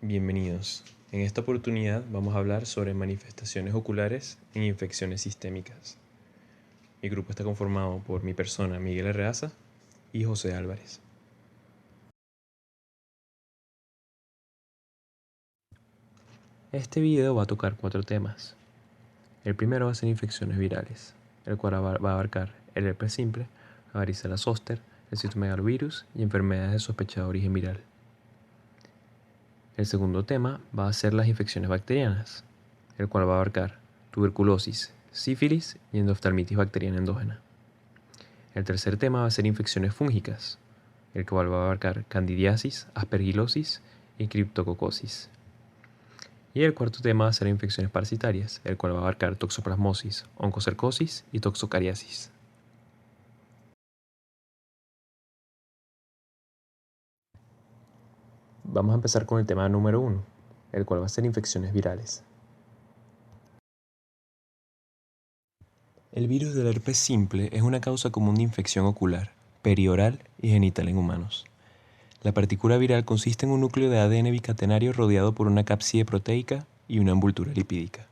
Bienvenidos. En esta oportunidad vamos a hablar sobre manifestaciones oculares en infecciones sistémicas. Mi grupo está conformado por mi persona, Miguel Arreaza, y José Álvarez. Este video va a tocar 4 temas. El primero va a ser infecciones virales, el cual va a abarcar el herpes simple, la varicela zoster, el citomegalovirus y enfermedades de sospechado origen viral. El segundo tema va a ser las infecciones bacterianas, el cual va a abarcar tuberculosis, sífilis y endoftalmitis bacteriana endógena. El tercer tema va a ser infecciones fúngicas, el cual va a abarcar candidiasis, aspergilosis y criptococosis. Y el cuarto tema va a ser infecciones parasitarias, el cual va a abarcar toxoplasmosis, oncocercosis y toxocariasis. Vamos a empezar con el tema número 1, el cual va a ser infecciones virales. El virus del herpes simple es una causa común de infección ocular, perioral y genital en humanos. La partícula viral consiste en un núcleo de ADN bicatenario rodeado por una cápside proteica y una envoltura lipídica.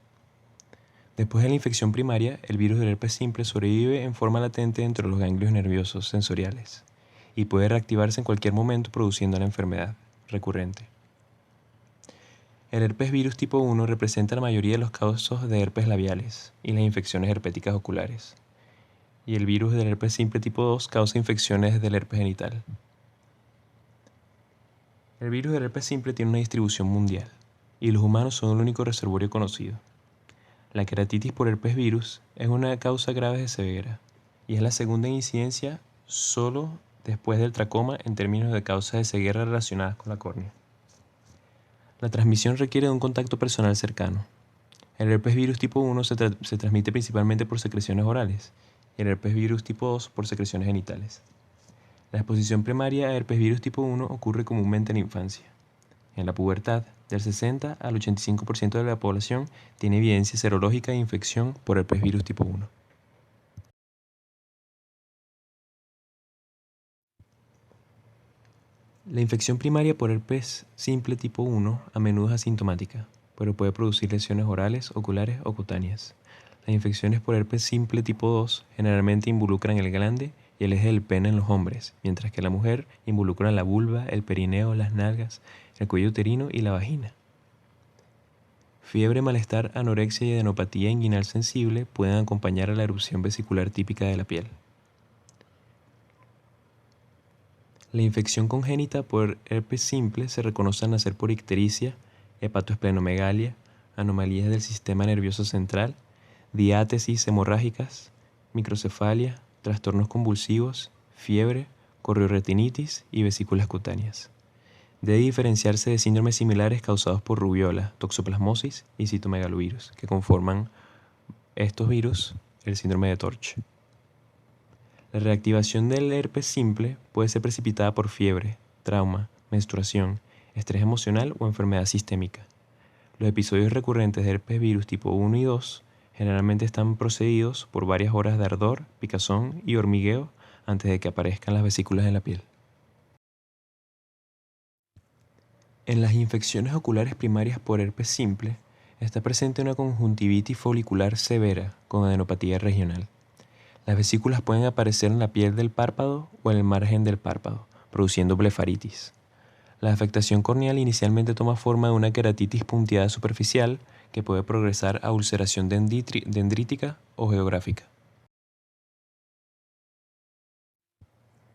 Después de la infección primaria, el virus del herpes simple sobrevive en forma latente dentro de los ganglios nerviosos sensoriales y puede reactivarse en cualquier momento produciendo la enfermedad recurrente. El herpes virus tipo 1 representa la mayoría de los casos de herpes labiales y las infecciones herpéticas oculares, y el virus del herpes simple tipo 2 causa infecciones del herpes genital. El virus del herpes simple tiene una distribución mundial, y los humanos son el único reservorio conocido. La queratitis por herpes virus es una causa grave de severa, y es la segunda en incidencia solo después del tracoma en términos de causas de ceguera relacionadas con la córnea. La transmisión requiere de un contacto personal cercano. El herpes virus tipo 1 se transmite principalmente por secreciones orales, y el herpes virus tipo 2 por secreciones genitales. La exposición primaria a herpes virus tipo 1 ocurre comúnmente en la infancia. En la pubertad, del 60 al 85% de la población tiene evidencia serológica de infección por herpes virus tipo 1. La infección primaria por herpes simple tipo 1 a menudo es asintomática, pero puede producir lesiones orales, oculares o cutáneas. Las infecciones por herpes simple tipo 2 generalmente involucran el glande y el eje del pene en los hombres, mientras que la mujer involucra la vulva, el perineo, las nalgas, el cuello uterino y la vagina. Fiebre, malestar, anorexia y adenopatía inguinal sensible pueden acompañar a la erupción vesicular típica de la piel. La infección congénita por herpes simple se reconoce al nacer por ictericia, hepatoesplenomegalia, anomalías del sistema nervioso central, diátesis hemorrágicas, microcefalia, trastornos convulsivos, fiebre, corrioretinitis y vesículas cutáneas. Debe diferenciarse de síndromes similares causados por rubiola, toxoplasmosis y citomegalovirus, que conforman estos virus el síndrome de Torch. La reactivación del herpes simple puede ser precipitada por fiebre, trauma, menstruación, estrés emocional o enfermedad sistémica. Los episodios recurrentes de herpes virus tipo 1 y 2 generalmente están precedidos por varias horas de ardor, picazón y hormigueo antes de que aparezcan las vesículas en la piel. En las infecciones oculares primarias por herpes simple, está presente una conjuntivitis folicular severa con adenopatía regional. Las vesículas pueden aparecer en la piel del párpado o en el margen del párpado, produciendo blefaritis. La afectación corneal inicialmente toma forma de una queratitis punteada superficial que puede progresar a ulceración dendrítica o geográfica.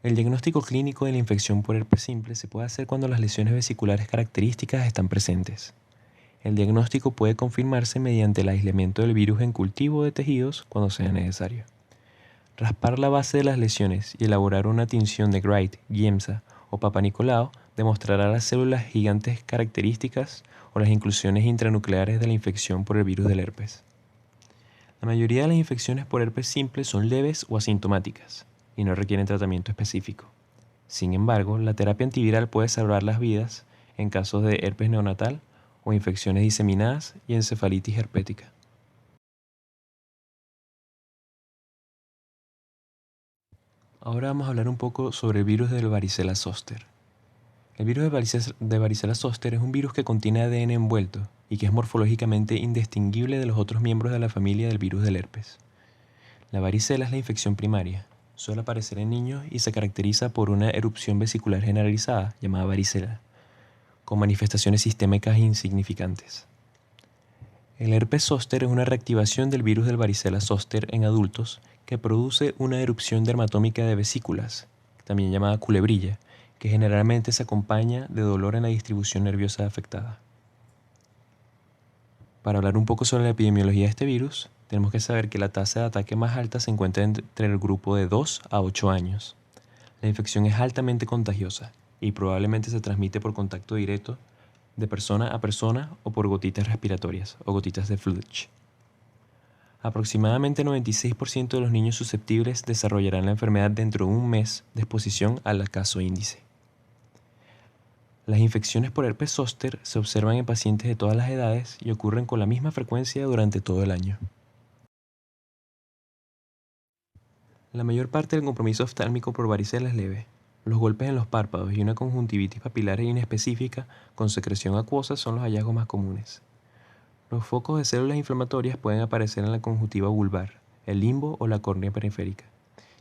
El diagnóstico clínico de la infección por herpes simple se puede hacer cuando las lesiones vesiculares características están presentes. El diagnóstico puede confirmarse mediante el aislamiento del virus en cultivo de tejidos cuando sea necesario. Raspar la base de las lesiones y elaborar una tinción de Wright, Giemsa o Papa Nicolau demostrará las células gigantes características o las inclusiones intranucleares de la infección por el virus del herpes. La mayoría de las infecciones por herpes simple son leves o asintomáticas y no requieren tratamiento específico. Sin embargo, la terapia antiviral puede salvar las vidas en casos de herpes neonatal o infecciones diseminadas y encefalitis herpética. Ahora vamos a hablar un poco sobre el virus del varicela zoster. El virus de varicela zoster es un virus que contiene ADN envuelto y que es morfológicamente indistinguible de los otros miembros de la familia del virus del herpes. La varicela es la infección primaria. Suele aparecer en niños y se caracteriza por una erupción vesicular generalizada, llamada varicela, con manifestaciones sistémicas insignificantes. El herpes zóster es una reactivación del virus del varicela zoster en adultos que produce una erupción dermatómica de vesículas, también llamada culebrilla, que generalmente se acompaña de dolor en la distribución nerviosa afectada. Para hablar un poco sobre la epidemiología de este virus, tenemos que saber que la tasa de ataque más alta se encuentra entre el grupo de 2 a 8 años. La infección es altamente contagiosa y probablemente se transmite por contacto directo de persona a persona o por gotitas respiratorias o gotitas de Fluch. Aproximadamente el 96% de los niños susceptibles desarrollarán la enfermedad dentro de un mes de exposición al acaso índice. Las infecciones por herpes zóster se observan en pacientes de todas las edades y ocurren con la misma frecuencia durante todo el año. La mayor parte del compromiso oftálmico por varicela es leve. Los golpes en los párpados y una conjuntivitis papilar inespecífica con secreción acuosa son los hallazgos más comunes. Los focos de células inflamatorias pueden aparecer en la conjuntiva vulvar, el limbo o la córnea periférica,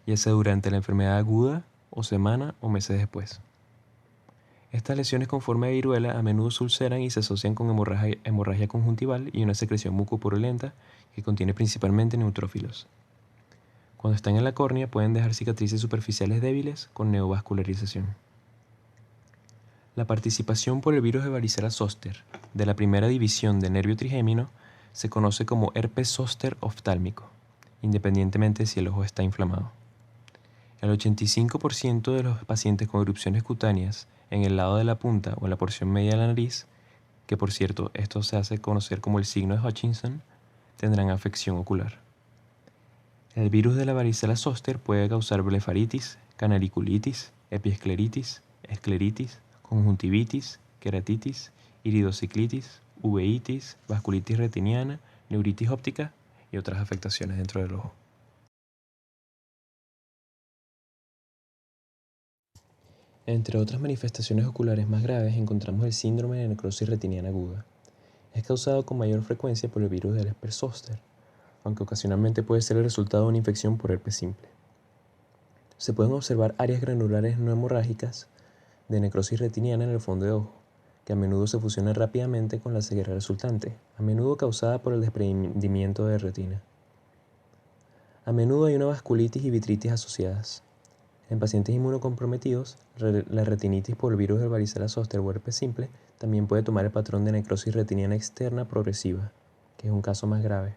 ya sea durante la enfermedad aguda o semana o meses después. Estas lesiones con forma de viruela a menudo se ulceran y se asocian con hemorragia conjuntival y una secreción mucopurulenta que contiene principalmente neutrófilos. Cuando están en la córnea pueden dejar cicatrices superficiales débiles con neovascularización. La participación por el virus de varicela zoster de la primera división de nervio trigémino se conoce como herpes zóster oftálmico, independientemente si el ojo está inflamado. El 85% de los pacientes con erupciones cutáneas en el lado de la punta o en la porción media de la nariz, que por cierto esto se hace conocer como el signo de Hutchinson, tendrán afección ocular. El virus de la varicela zoster puede causar blefaritis, canaliculitis, epiescleritis, escleritis, conjuntivitis, queratitis, iridociclitis, uveitis, vasculitis retiniana, neuritis óptica y otras afectaciones dentro del ojo. Entre otras manifestaciones oculares más graves encontramos el síndrome de necrosis retiniana aguda. Es causado con mayor frecuencia por el virus del herpes zóster, aunque ocasionalmente puede ser el resultado de una infección por herpes simple. Se pueden observar áreas granulares no hemorrágicas de necrosis retiniana en el fondo de ojo, que a menudo se fusionan rápidamente con la ceguera resultante, a menudo causada por el desprendimiento de retina. A menudo hay una vasculitis y vitritis asociadas. En pacientes inmunocomprometidos, la retinitis por el virus del varicela zoster o herpes simple también puede tomar el patrón de necrosis retiniana externa progresiva, que es un caso más grave,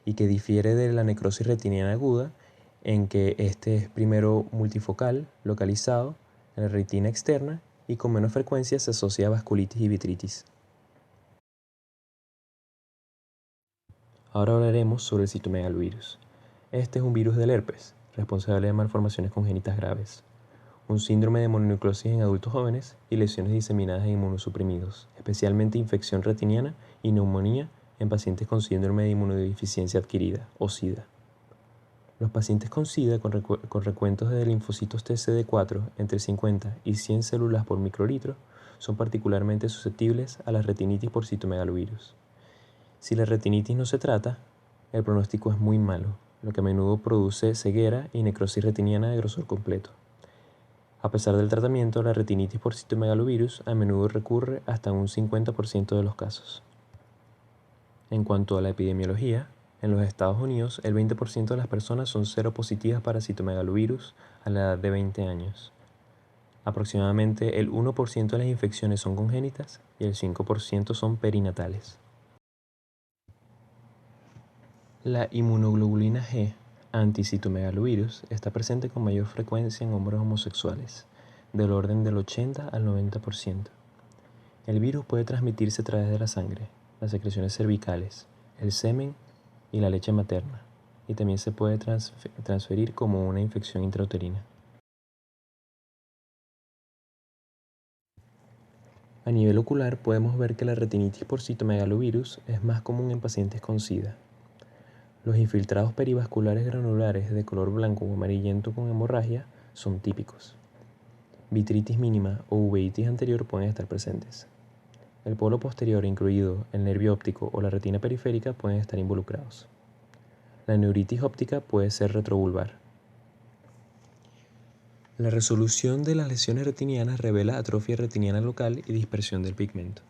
y que difiere de la necrosis retiniana aguda, en que este es primero multifocal, localizado en la retina externa y con menos frecuencia se asocia a vasculitis y vitritis. Ahora hablaremos sobre el citomegalovirus. Este es un virus del herpes, responsable de malformaciones congénitas graves, un síndrome de mononucleosis en adultos jóvenes y lesiones diseminadas en inmunosuprimidos, especialmente infección retiniana y neumonía en pacientes con síndrome de inmunodeficiencia adquirida, o SIDA. Los pacientes con SIDA con recuentos de linfocitos TCD4 entre 50 y 100 células por microlitro son particularmente susceptibles a la retinitis por citomegalovirus. Si la retinitis no se trata, el pronóstico es muy malo, lo que a menudo produce ceguera y necrosis retiniana de grosor completo. A pesar del tratamiento, la retinitis por citomegalovirus a menudo recurre hasta un 50% de los casos. En cuanto a la epidemiología, en los Estados Unidos el 20% de las personas son seropositivas para citomegalovirus a la edad de 20 años. Aproximadamente el 1% de las infecciones son congénitas y el 5% son perinatales. La inmunoglobulina G anti-citomegalovirus está presente con mayor frecuencia en hombres homosexuales, del orden del 80 al 90%. El virus puede transmitirse a través de la sangre, las secreciones cervicales, el semen y la leche materna, y también se puede transferir como una infección intrauterina. A nivel ocular podemos ver que la retinitis por citomegalovirus es más común en pacientes con SIDA. Los infiltrados perivasculares granulares de color blanco o amarillento con hemorragia son típicos. vitritis mínima o uveitis anterior pueden estar presentes. El polo posterior, incluido el nervio óptico o la retina periférica, pueden estar involucrados. La neuritis óptica puede ser retrovulvar. La resolución de las lesiones retinianas revela atrofia retiniana local y dispersión del pigmento.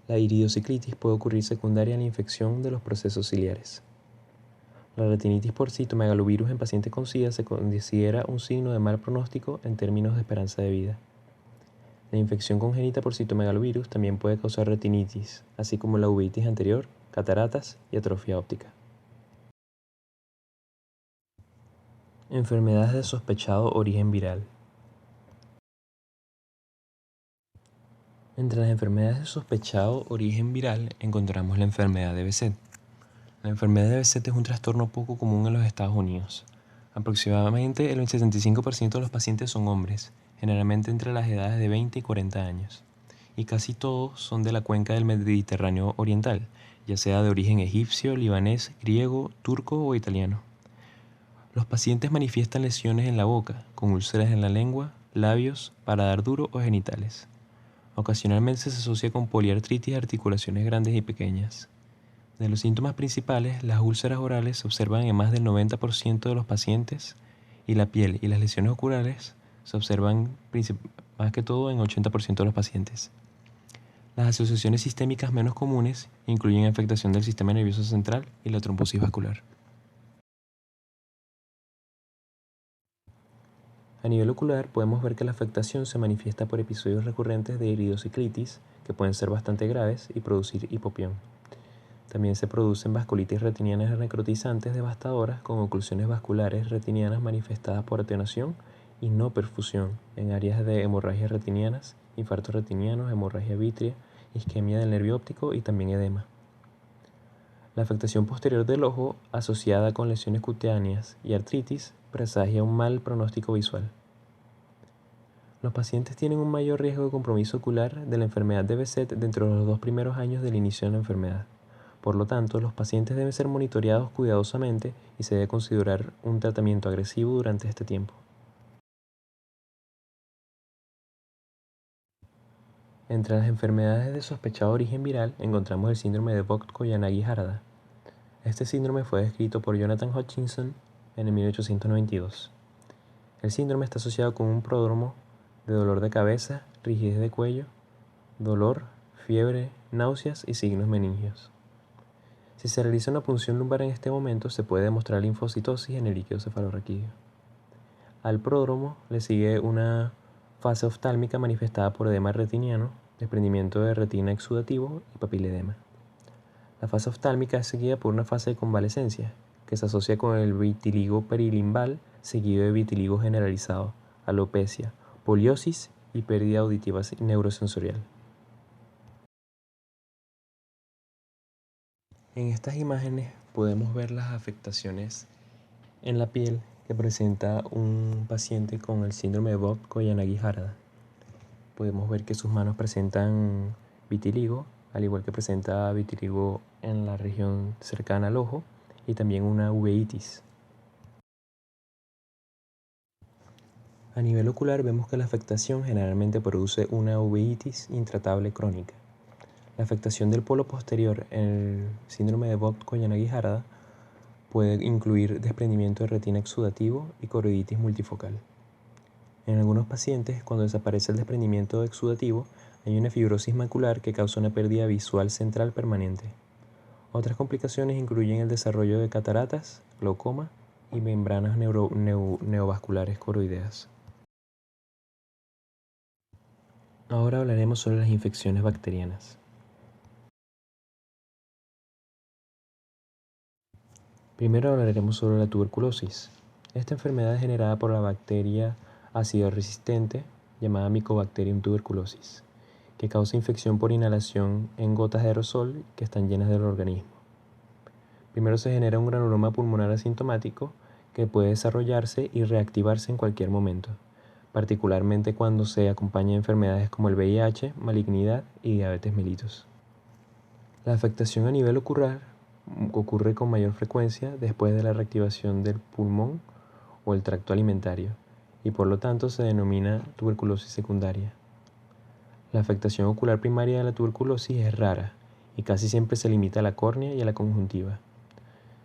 La iridociclitis puede ocurrir secundaria a la infección de los procesos ciliares. La retinitis por citomegalovirus en pacientes con SIDA se considera un signo de mal pronóstico en términos de esperanza de vida. La infección congénita por citomegalovirus también puede causar retinitis, así como la uveitis anterior, cataratas y atrofia óptica. Enfermedades de sospechado origen viral. Entre las enfermedades de sospechado origen viral encontramos la enfermedad de Behçet. La enfermedad de Behçet es un trastorno poco común en los Estados Unidos. Aproximadamente el 75% de los pacientes son hombres, generalmente entre las edades de 20 y 40 años, y casi todos son de la cuenca del Mediterráneo oriental, ya sea de origen egipcio, libanés, griego, turco o italiano. Los pacientes manifiestan lesiones en la boca, con úlceras en la lengua, labios, paladar duro o genitales. Ocasionalmente se asocia con poliartritis de articulaciones grandes y pequeñas. De los síntomas principales, las úlceras orales se observan en más del 90% de los pacientes y la piel y las lesiones oculares se observan más que todo en 80% de los pacientes. Las asociaciones sistémicas menos comunes incluyen afectación del sistema nervioso central y la trombosis vascular. A nivel ocular, podemos ver que la afectación se manifiesta por episodios recurrentes de iridociclitis, que pueden ser bastante graves y producir hipopión. También se producen vasculitis retinianas necrotizantes devastadoras con oclusiones vasculares retinianas manifestadas por atenuación y no perfusión en áreas de hemorragias retinianas, infartos retinianos, hemorragia vítrea, isquemia del nervio óptico y también edema. La afectación posterior del ojo, asociada con lesiones cutáneas y artritis, presagia un mal pronóstico visual. Los pacientes tienen un mayor riesgo de compromiso ocular de la enfermedad de Behçet dentro de los 2 primeros años del inicio de la enfermedad. Por lo tanto, los pacientes deben ser monitoreados cuidadosamente y se debe considerar un tratamiento agresivo durante este tiempo. Entre las enfermedades de sospechado origen viral encontramos el síndrome de Vogt-Koyanagi-Harada. Este síndrome fue descrito por Jonathan Hutchinson en el 1892. El síndrome está asociado con un pródromo de dolor de cabeza, rigidez de cuello, dolor, fiebre, náuseas y signos meningios. Si se realiza una punción lumbar en este momento, se puede demostrar linfocitosis en el líquido cefalorraquídeo. Al pródromo le sigue una fase oftálmica manifestada por edema retiniano, desprendimiento de retina exudativo y papiledema. La fase oftálmica es seguida por una fase de convalescencia, que se asocia con el vitiligo perilimbal seguido de vitiligo generalizado, alopecia, poliosis y pérdida auditiva neurosensorial. En estas imágenes podemos ver las afectaciones en la piel que presenta un paciente con el síndrome de Vogt-Koyanagi-Harada. Podemos ver que sus manos presentan vitiligo, al igual que presenta vitiligo en la región cercana al ojo y también una uveitis. A nivel ocular vemos que la afectación generalmente produce una uveitis intratable crónica. La afectación del polo posterior en el síndrome de Vogt-Koyanagi-Harada puede incluir desprendimiento de retina exudativo y coroiditis multifocal. En algunos pacientes, cuando desaparece el desprendimiento exudativo, hay una fibrosis macular que causa una pérdida visual central permanente. Otras complicaciones incluyen el desarrollo de cataratas, glaucoma y membranas neovasculares coroideas. Ahora hablaremos sobre las infecciones bacterianas. Primero hablaremos sobre la tuberculosis. Esta enfermedad es generada por la bacteria ácido resistente llamada Mycobacterium tuberculosis, que causa infección por inhalación en gotas de aerosol que están llenas del organismo. Primero se genera un granuloma pulmonar asintomático que puede desarrollarse y reactivarse en cualquier momento, particularmente cuando se acompaña de enfermedades como el VIH, malignidad y diabetes mellitus. La afectación a nivel ocular ocurre con mayor frecuencia después de la reactivación del pulmón o el tracto alimentario y por lo tanto se denomina tuberculosis secundaria. La afectación ocular primaria de la tuberculosis es rara y casi siempre se limita a la córnea y a la conjuntiva.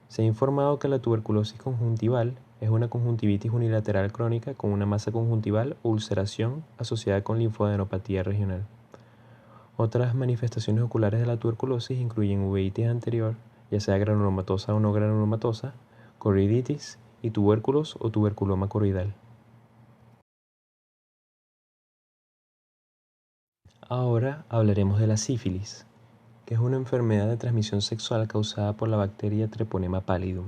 Se ha informado que la tuberculosis conjuntival es una conjuntivitis unilateral crónica con una masa conjuntival o ulceración asociada con linfadenopatía regional. Otras manifestaciones oculares de la tuberculosis incluyen uveitis anterior, ya sea granulomatosa o no granulomatosa, coroiditis y tubérculos o tuberculoma coroidal. Ahora hablaremos de la sífilis, que es una enfermedad de transmisión sexual causada por la bacteria Treponema pallidum.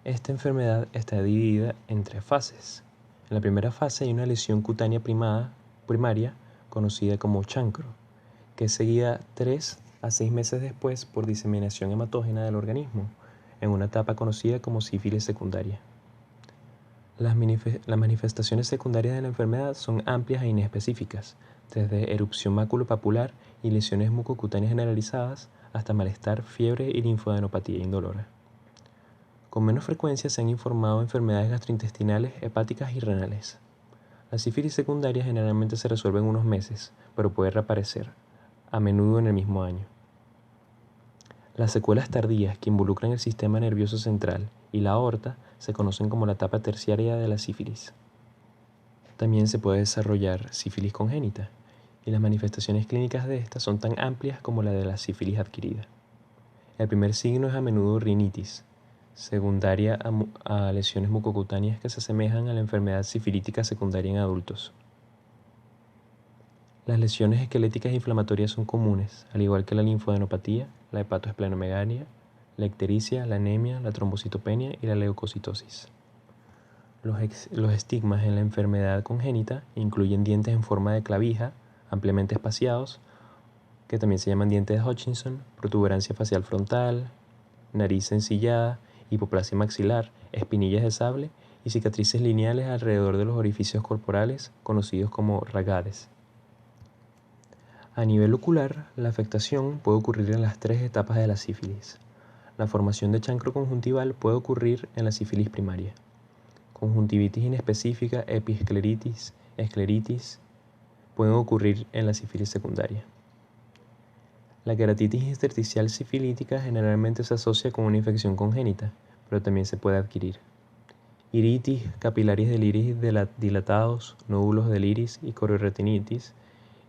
Esta enfermedad está dividida en 3 fases. En la primera fase hay una lesión cutánea primaria conocida como chancro, que es seguida 3 a 6 meses después por diseminación hematógena del organismo, en una etapa conocida como sífilis secundaria. Las manifestaciones secundarias de la enfermedad son amplias e inespecíficas, desde erupción maculopapular y lesiones mucocutáneas generalizadas hasta malestar, fiebre y linfadenopatía indolora. Con menos frecuencia se han informado enfermedades gastrointestinales, hepáticas y renales. La sífilis secundaria generalmente se resuelve en unos meses, pero puede reaparecer, a menudo en el mismo año. Las secuelas tardías que involucran el sistema nervioso central y la aorta se conocen como la etapa terciaria de la sífilis. También se puede desarrollar sífilis congénita, y las manifestaciones clínicas de esta son tan amplias como la de la sífilis adquirida. El primer signo es a menudo rinitis, secundaria a lesiones mucocutáneas que se asemejan a la enfermedad sifilítica secundaria en adultos. Las lesiones esqueléticas inflamatorias son comunes, al igual que la linfadenopatía, la hepatoesplenomegalia, la ictericia, la anemia, la trombocitopenia y la leucocitosis. Los estigmas en la enfermedad congénita incluyen dientes en forma de clavija, ampliamente espaciados, que también se llaman dientes de Hutchinson, protuberancia facial frontal, nariz ensillada, hipoplasia maxilar, espinillas de sable y cicatrices lineales alrededor de los orificios corporales conocidos como ragades. A nivel ocular, la afectación puede ocurrir en las 3 etapas de la sífilis. La formación de chancro conjuntival puede ocurrir en la sífilis primaria. Conjuntivitis inespecífica, epiescleritis, escleritis pueden ocurrir en la sífilis secundaria. La queratitis intersticial sifilítica generalmente se asocia con una infección congénita, pero también se puede adquirir. Iritis capilaris del iris dilatados, nódulos del iris y corioretinitis,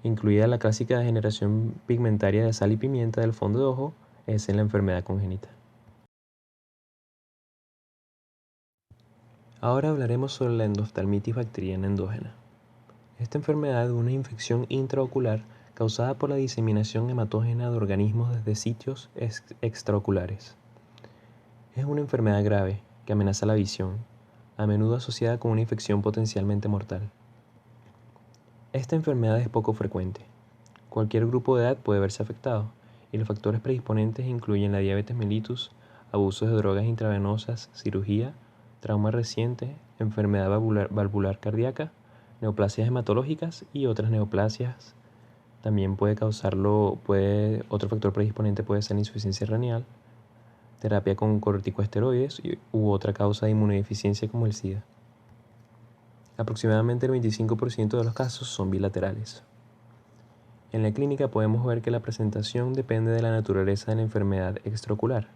incluida la clásica degeneración pigmentaria de sal y pimienta del fondo de ojo, es en la enfermedad congénita. Ahora hablaremos sobre la endoftalmitis bacteriana endógena. Esta enfermedad es una infección intraocular causada por la diseminación hematógena de organismos desde sitios extraoculares. Es una enfermedad grave que amenaza la visión, a menudo asociada con una infección potencialmente mortal. Esta enfermedad es poco frecuente. Cualquier grupo de edad puede verse afectado, y los factores predisponentes incluyen la diabetes mellitus, abuso de drogas intravenosas, cirugía, trauma reciente, enfermedad valvular cardíaca, neoplasias hematológicas y otras neoplasias. También otro factor predisponente puede ser la insuficiencia renal, terapia con corticosteroides u otra causa de inmunodeficiencia como el SIDA. Aproximadamente el 25% de los casos son bilaterales. En la clínica podemos ver que la presentación depende de la naturaleza de la enfermedad extraocular.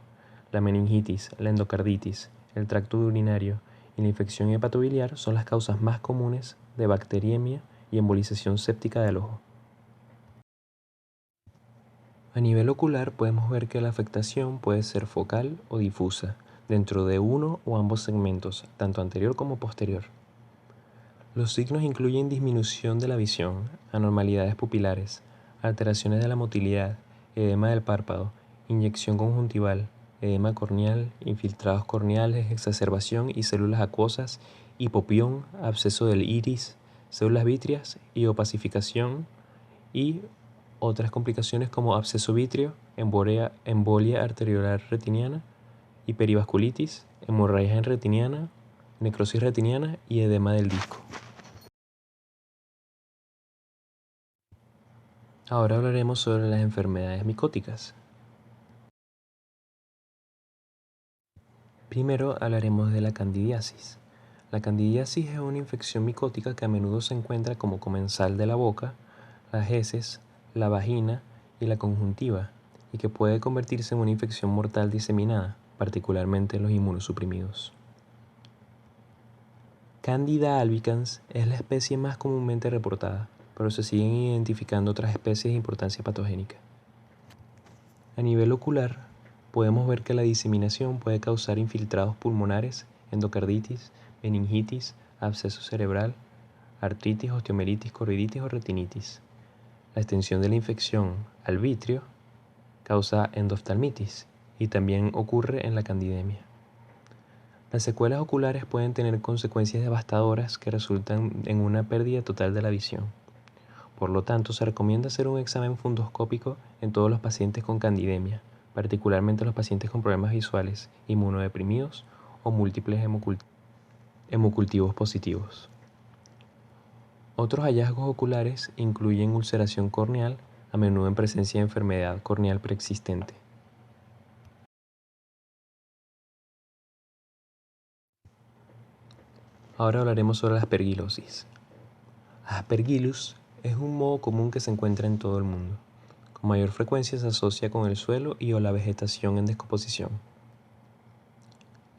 La meningitis, la endocarditis, el tracto urinario y la infección hepatobiliar son las causas más comunes de bacteriemia y embolización séptica del ojo. A nivel ocular podemos ver que la afectación puede ser focal o difusa, dentro de uno o ambos segmentos, tanto anterior como posterior. Los signos incluyen disminución de la visión, anormalidades pupilares, alteraciones de la motilidad, edema del párpado, inyección conjuntival, edema corneal, infiltrados corneales, exacerbación y células acuosas, hipopión, absceso del iris, células vítreas y opacificación y otras complicaciones como absceso vítreo, embolia arteriolar retiniana, hiperivasculitis, hemorragia retiniana, necrosis retiniana y edema del disco. Ahora hablaremos sobre las enfermedades micóticas. Primero hablaremos de la candidiasis. La candidiasis es una infección micótica que a menudo se encuentra como comensal de la boca, las heces, la vagina y la conjuntiva, y que puede convertirse en una infección mortal diseminada, particularmente en los inmunosuprimidos. Candida albicans es la especie más comúnmente reportada, pero se siguen identificando otras especies de importancia patogénica. A nivel ocular, podemos ver que la diseminación puede causar infiltrados pulmonares, endocarditis, meningitis, absceso cerebral, artritis, osteomeritis, corriditis o retinitis. La extensión de la infección al vitrio causa endoftalmitis y también ocurre en la candidemia. Las secuelas oculares pueden tener consecuencias devastadoras que resultan en una pérdida total de la visión. Por lo tanto, se recomienda hacer un examen fundoscópico en todos los pacientes con candidemia, particularmente los pacientes con problemas visuales, inmunodeprimidos o múltiples hemocultivos positivos. Otros hallazgos oculares incluyen ulceración corneal, a menudo en presencia de enfermedad corneal preexistente. Ahora hablaremos sobre la aspergilosis. Aspergillus es un moho común que se encuentra en todo el mundo. Con mayor frecuencia se asocia con el suelo y o la vegetación en descomposición.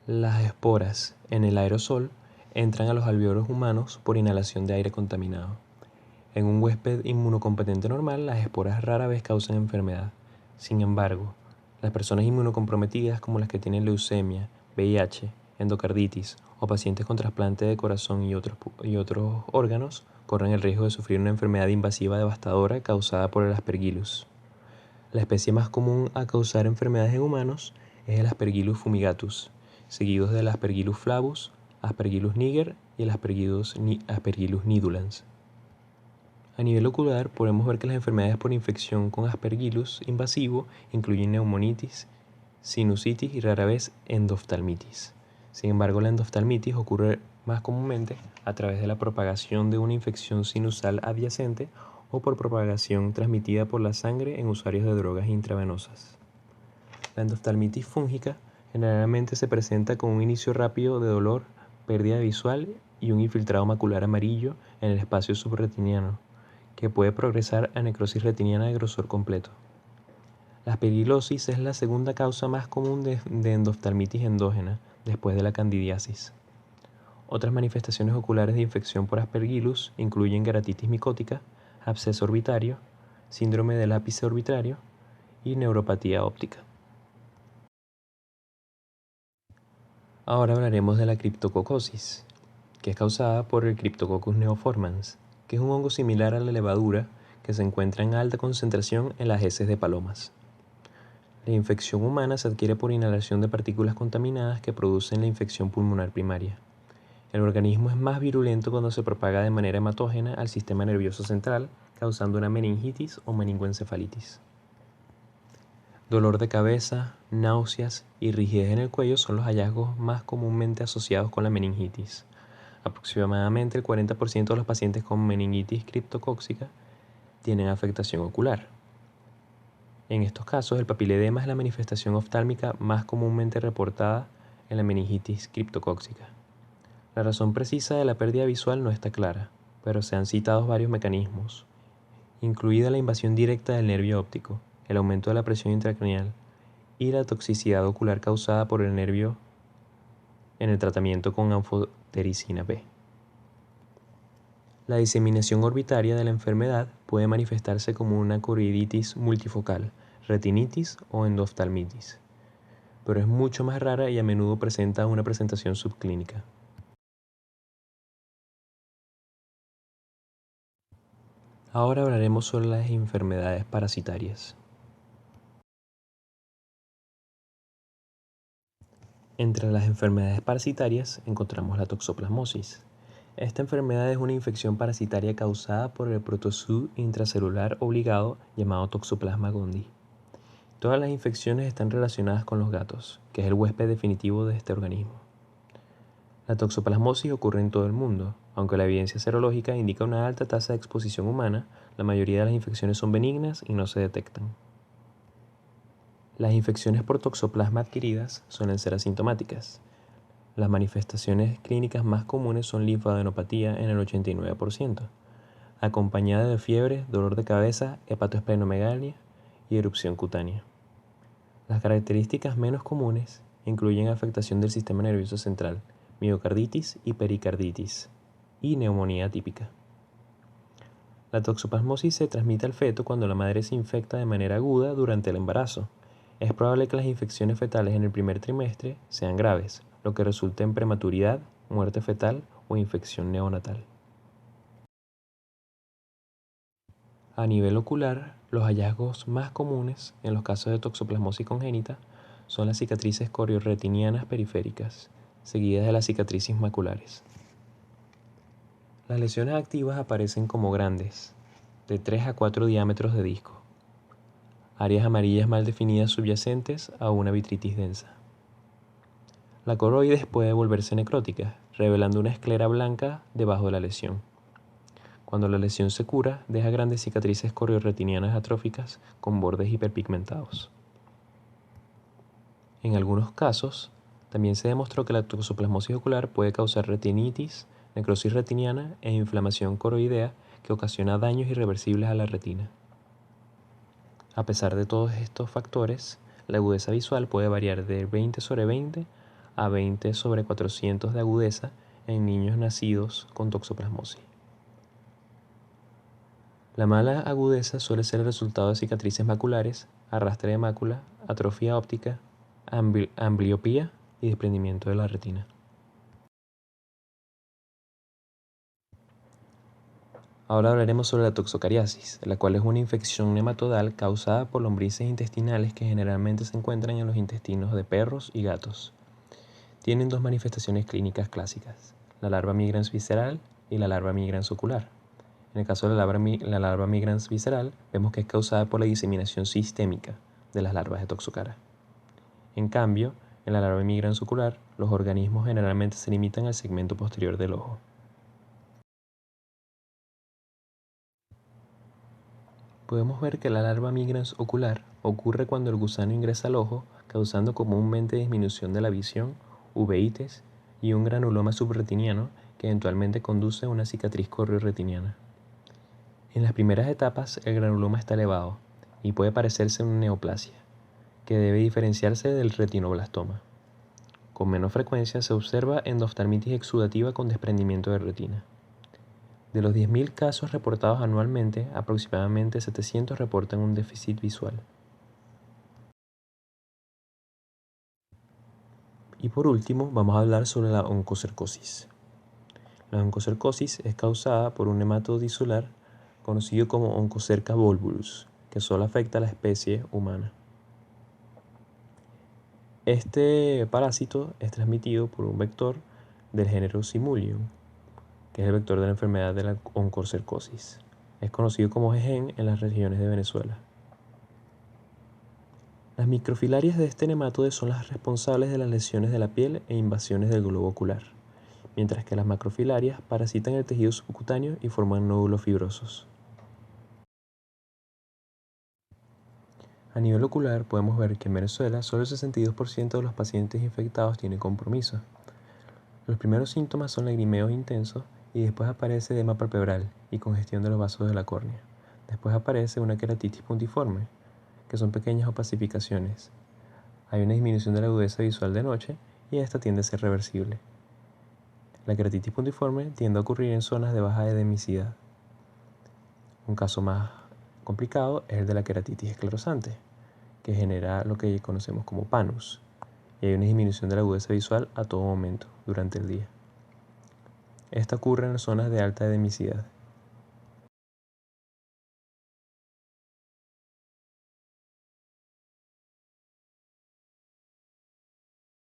Las esporas en el aerosol entran a los alvéolos humanos por inhalación de aire contaminado. En un huésped inmunocompetente normal, las esporas rara vez causan enfermedad. Sin embargo, las personas inmunocomprometidas como las que tienen leucemia, VIH, endocarditis o pacientes con trasplante de corazón y otros órganos corren el riesgo de sufrir una enfermedad invasiva devastadora causada por el Aspergillus. La especie más común a causar enfermedades en humanos es el Aspergillus fumigatus, seguidos del Aspergillus flavus, Aspergillus niger y el Aspergillus nidulans. A nivel ocular, podemos ver que las enfermedades por infección con Aspergillus invasivo incluyen neumonitis, sinusitis y rara vez endoftalmitis. Sin embargo, la endoftalmitis ocurre más comúnmente a través de la propagación de una infección sinusal adyacente o por propagación transmitida por la sangre en usuarios de drogas intravenosas. La endoftalmitis fúngica generalmente se presenta con un inicio rápido de dolor, pérdida visual y un infiltrado macular amarillo en el espacio subretiniano, que puede progresar a necrosis retiniana de grosor completo. La aspergilosis es la segunda causa más común de endoftalmitis endógena, después de la candidiasis. Otras manifestaciones oculares de infección por Aspergillus incluyen keratitis micótica, absceso orbitario, síndrome del ápice orbitario y neuropatía óptica. Ahora hablaremos de la criptococosis, que es causada por el Cryptococcus neoformans, que es un hongo similar a la levadura que se encuentra en alta concentración en las heces de palomas. La infección humana se adquiere por inhalación de partículas contaminadas que producen la infección pulmonar primaria. El organismo es más virulento cuando se propaga de manera hematógena al sistema nervioso central, causando una meningitis o meningoencefalitis. Dolor de cabeza, náuseas y rigidez en el cuello son los hallazgos más comúnmente asociados con la meningitis. Aproximadamente el 40% de los pacientes con meningitis criptocóxica tienen afectación ocular. En estos casos, el papiledema es la manifestación oftálmica más comúnmente reportada en la meningitis criptocóxica. La razón precisa de la pérdida visual no está clara, pero se han citado varios mecanismos, incluida la invasión directa del nervio óptico, el aumento de la presión intracraneal y la toxicidad ocular causada por el nervio en el tratamiento con anfotericina B. La diseminación orbitaria de la enfermedad puede manifestarse como una corriditis multifocal, retinitis o endoftalmitis, pero es mucho más rara y a menudo presenta una presentación subclínica. Ahora hablaremos sobre las enfermedades parasitarias. Entre las enfermedades parasitarias encontramos la toxoplasmosis. Esta enfermedad es una infección parasitaria causada por el protozoo intracelular obligado llamado Toxoplasma gondii. Todas las infecciones están relacionadas con los gatos, que es el huésped definitivo de este organismo. La toxoplasmosis ocurre en todo el mundo. Aunque la evidencia serológica indica una alta tasa de exposición humana, la mayoría de las infecciones son benignas y no se detectan. Las infecciones por toxoplasma adquiridas suelen ser asintomáticas. Las manifestaciones clínicas más comunes son linfadenopatía en el 89%, acompañada de fiebre, dolor de cabeza, hepatoesplenomegalia y erupción cutánea. Las características menos comunes incluyen afectación del sistema nervioso central, miocarditis y pericarditis, y neumonía típica. La toxoplasmosis se transmite al feto cuando la madre se infecta de manera aguda durante el embarazo. Es probable que las infecciones fetales en el primer trimestre sean graves, lo que resulte en prematuridad, muerte fetal o infección neonatal. A nivel ocular, los hallazgos más comunes en los casos de toxoplasmosis congénita son las cicatrices corioretinianas periféricas, seguidas de las cicatrices maculares. Las lesiones activas aparecen como grandes, de 3 a 4 diámetros de disco, áreas amarillas mal definidas subyacentes a una vitritis densa. La coroides puede volverse necrótica, revelando una esclera blanca debajo de la lesión. Cuando la lesión se cura, deja grandes cicatrices corioretinianas atróficas con bordes hiperpigmentados. En algunos casos, también se demostró que la toxoplasmosis ocular puede causar retinitis, necrosis retiniana e inflamación coroidea que ocasiona daños irreversibles a la retina. A pesar de todos estos factores, la agudeza visual puede variar de 20/20 a 20/400 de agudeza en niños nacidos con toxoplasmosis. La mala agudeza suele ser el resultado de cicatrices maculares, arrastre de mácula, atrofia óptica, ambliopía y desprendimiento de la retina. Ahora hablaremos sobre la toxocariasis, la cual es una infección nematodal causada por lombrices intestinales que generalmente se encuentran en los intestinos de perros y gatos. Tienen dos manifestaciones clínicas clásicas, la larva migrans visceral y la larva migrans ocular. En el caso de la larva migrans visceral, vemos que es causada por la diseminación sistémica de las larvas de toxocara. En cambio, en la larva migrans ocular, los organismos generalmente se limitan al segmento posterior del ojo. Podemos ver que la larva migrans ocular ocurre cuando el gusano ingresa al ojo, causando comúnmente disminución de la visión, uveitis y un granuloma subretiniano que eventualmente conduce a una cicatriz corioretiniana. En las primeras etapas, el granuloma está elevado y puede parecerse una neoplasia, que debe diferenciarse del retinoblastoma. Con menos frecuencia se observa endoftalmitis exudativa con desprendimiento de retina. De los 10.000 casos reportados anualmente, aproximadamente 700 reportan un déficit visual. Y por último, vamos a hablar sobre la oncocercosis. La oncocercosis es causada por un nematodo tisular conocido como Onchocerca volvulus, que solo afecta a la especie humana. Este parásito es transmitido por un vector del género Simulium, que es el vector de la enfermedad de la oncocercosis. Es conocido como Jejen en las regiones de Venezuela. Las microfilarias de este nematodo son las responsables de las lesiones de la piel e invasiones del globo ocular, mientras que las macrofilarias parasitan el tejido subcutáneo y forman nódulos fibrosos. A nivel ocular, podemos ver que en Venezuela solo el 62% de los pacientes infectados tiene compromiso. Los primeros síntomas son lagrimeos intensos y después aparece edema palpebral y congestión de los vasos de la córnea. Después aparece una queratitis puntiforme, que son pequeñas opacificaciones. Hay una disminución de la agudeza visual de noche y esta tiende a ser reversible. La queratitis puntiforme tiende a ocurrir en zonas de baja edemicidad. Un caso más complicado es el de la queratitis esclerosante, que genera lo que conocemos como panus, y hay una disminución de la agudeza visual a todo momento durante el día. Esta ocurre en zonas de alta edemicidad